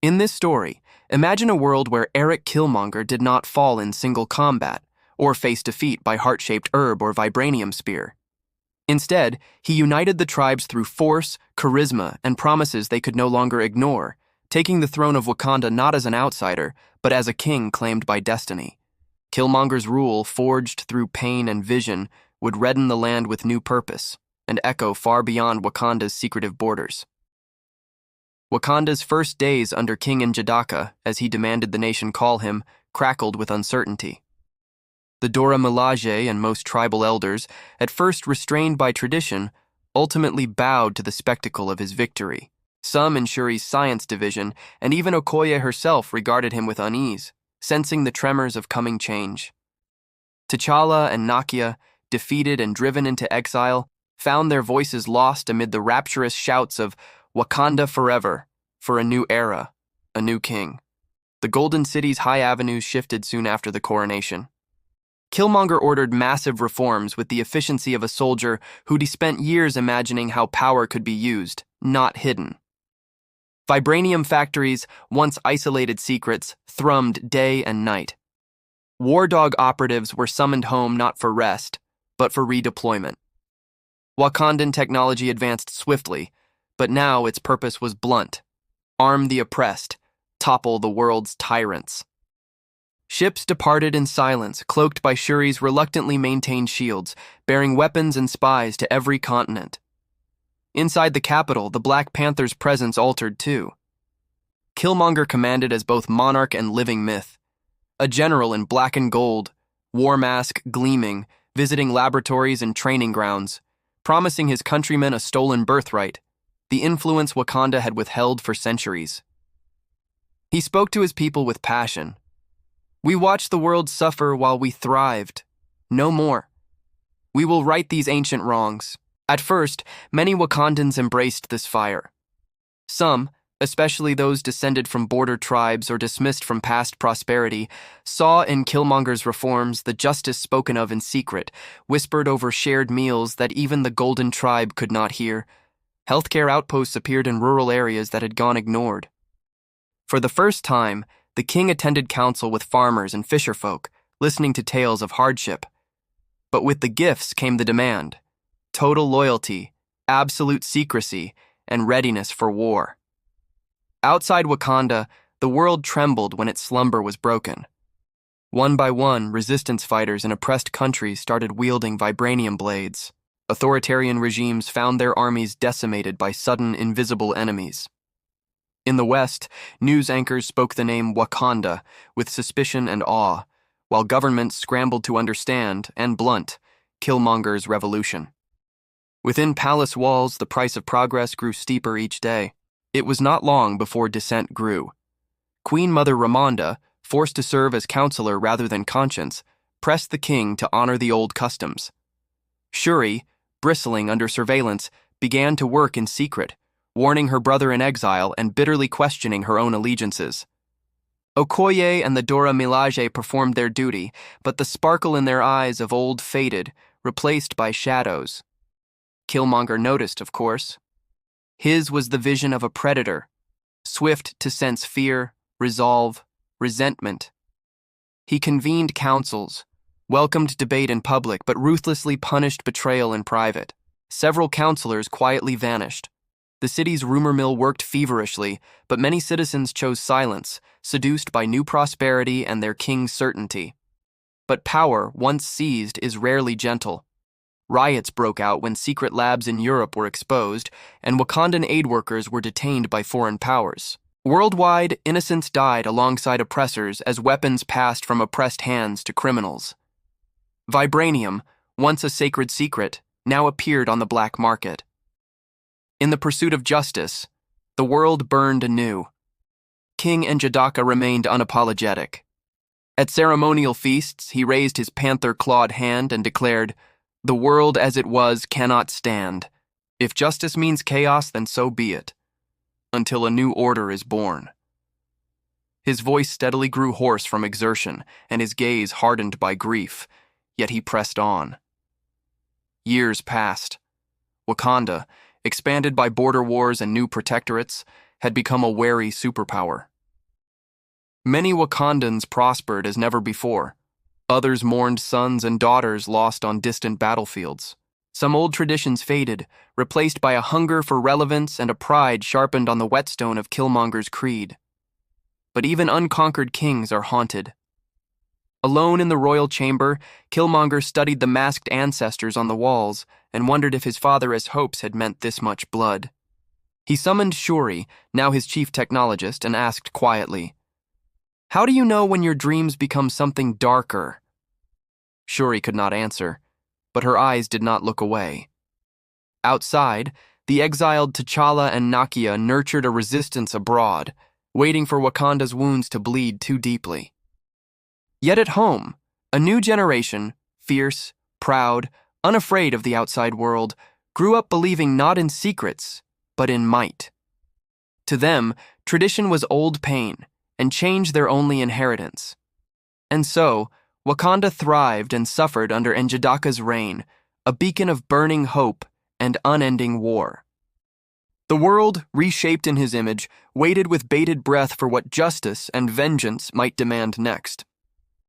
In this story, imagine a world where Eric Killmonger did not fall in single combat or face defeat by heart-shaped herb or vibranium spear. Instead, he united the tribes through force, charisma, and promises they could no longer ignore, taking the throne of Wakanda not as an outsider, but as a king claimed by destiny. Killmonger's rule, forged through pain and vision, would redden the land with new purpose and echo far beyond Wakanda's secretive borders. Wakanda's first days under King N'Jadaka, as he demanded the nation call him, crackled with uncertainty. The Dora Milaje and most tribal elders, at first restrained by tradition, ultimately bowed to the spectacle of his victory. Some in Shuri's science division, and even Okoye herself, regarded him with unease, sensing the tremors of coming change. T'Challa and Nakia, defeated and driven into exile, found their voices lost amid the rapturous shouts of Wakanda forever, for a new era, a new king. The Golden City's high avenues shifted soon after the coronation. Killmonger ordered massive reforms with the efficiency of a soldier who'd spent years imagining how power could be used, not hidden. Vibranium factories, once isolated secrets, thrummed day and night. War Dog operatives were summoned home not for rest, but for redeployment. Wakandan technology advanced swiftly, but now its purpose was blunt: arm the oppressed, topple the world's tyrants. Ships departed in silence, cloaked by Shuri's reluctantly maintained shields, bearing weapons and spies to every continent. Inside the capital, the Black Panther's presence altered too. Killmonger commanded as both monarch and living myth. A general in black and gold, war mask gleaming, visiting laboratories and training grounds, promising his countrymen a stolen birthright, the influence Wakanda had withheld for centuries. He spoke to his people with passion. "We watched the world suffer while we thrived. No more. We will right these ancient wrongs." At first, many Wakandans embraced this fire. Some, especially those descended from border tribes or dismissed from past prosperity, saw in Killmonger's reforms the justice spoken of in secret, whispered over shared meals that even the Golden Tribe could not hear. Healthcare outposts appeared in rural areas that had gone ignored. For the first time, the king attended council with farmers and fisherfolk, listening to tales of hardship. But with the gifts came the demand: total loyalty, absolute secrecy, and readiness for war. Outside Wakanda, the world trembled when its slumber was broken. One by one, resistance fighters in oppressed countries started wielding vibranium blades. Authoritarian regimes found their armies decimated by sudden, invisible enemies. In the West, news anchors spoke the name Wakanda with suspicion and awe, while governments scrambled to understand and blunt Killmonger's revolution. Within palace walls, the price of progress grew steeper each day. It was not long before dissent grew. Queen Mother Ramonda, forced to serve as counselor rather than conscience, pressed the king to honor the old customs. Shuri, bristling under surveillance, began to work in secret, warning her brother in exile and bitterly questioning her own allegiances. Okoye and the Dora Milaje performed their duty, but the sparkle in their eyes of old faded, replaced by shadows. Killmonger noticed, of course. His was the vision of a predator, swift to sense fear, resolve, resentment. He convened councils, welcomed debate in public, but ruthlessly punished betrayal in private. Several counselors quietly vanished. The city's rumor mill worked feverishly, but many citizens chose silence, seduced by new prosperity and their king's certainty. But power, once seized, is rarely gentle. Riots broke out when secret labs in Europe were exposed, and Wakandan aid workers were detained by foreign powers. Worldwide, innocents died alongside oppressors as weapons passed from oppressed hands to criminals. Vibranium, once a sacred secret, now appeared on the black market. In the pursuit of justice, the world burned anew. King N'Jadaka remained unapologetic. At ceremonial feasts, he raised his panther-clawed hand and declared, "The world as it was cannot stand. If justice means chaos, then so be it, until a new order is born." His voice steadily grew hoarse from exertion, and his gaze hardened by grief, yet he pressed on. Years passed. Wakanda, expanded by border wars and new protectorates, had become a wary superpower. Many Wakandans prospered as never before. Others mourned sons and daughters lost on distant battlefields. Some old traditions faded, replaced by a hunger for relevance and a pride sharpened on the whetstone of Killmonger's creed. But even unconquered kings are haunted. Alone in the royal chamber, Killmonger studied the masked ancestors on the walls and wondered if his father's hopes had meant this much blood. He summoned Shuri, now his chief technologist, and asked quietly, "How do you know when your dreams become something darker?" Shuri could not answer, but her eyes did not look away. Outside, the exiled T'Challa and Nakia nurtured a resistance abroad, waiting for Wakanda's wounds to bleed too deeply. Yet at home, a new generation, fierce, proud, unafraid of the outside world, grew up believing not in secrets, but in might. To them, tradition was old pain, and change their only inheritance. And so, Wakanda thrived and suffered under N'Jadaka's reign, a beacon of burning hope and unending war. The world, reshaped in his image, waited with bated breath for what justice and vengeance might demand next.